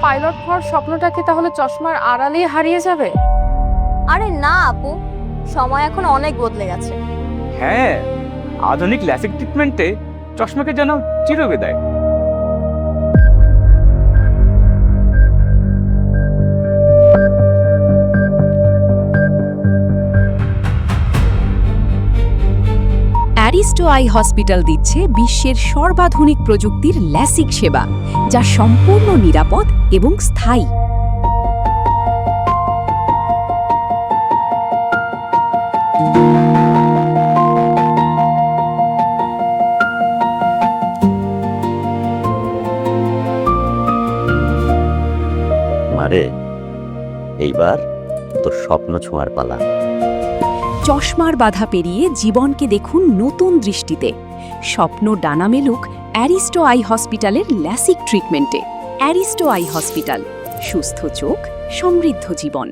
Pilot হওয়ার স্বপ্নটা কি তাহলে চশমার আড়ালেই হারিয়ে যাবে? আরে না আপু, সময় এখন অনেক বদলে গেছে। হ্যাঁ, আধুনিক ল্যাসিক ট্রিটমেন্টে চশমাকে যেন চিরবিদায়। অ্যারিস্টো আই হসপিটাল দিচ্ছে বিশ্বের সর্বাধুনিক প্রযুক্তির ল্যাসিক সেবা, যা সম্পূর্ণ নিরাপদ এবং স্থায়ী। মারে, এইবার তোর স্বপ্ন ছোঁয়ার পালা। চশমার বাধা পেরিয়ে জীবনকে দেখুন নতুন দৃষ্টিতে। স্বপ্ন ডানা মেলুক অ্যারিস্টো আই হসপিটালের ল্যাসিক ট্রিটমেন্টে। অ্যারিস্টো আই হসপিটাল, সুস্থ চোখ, সমৃদ্ধ জীবন।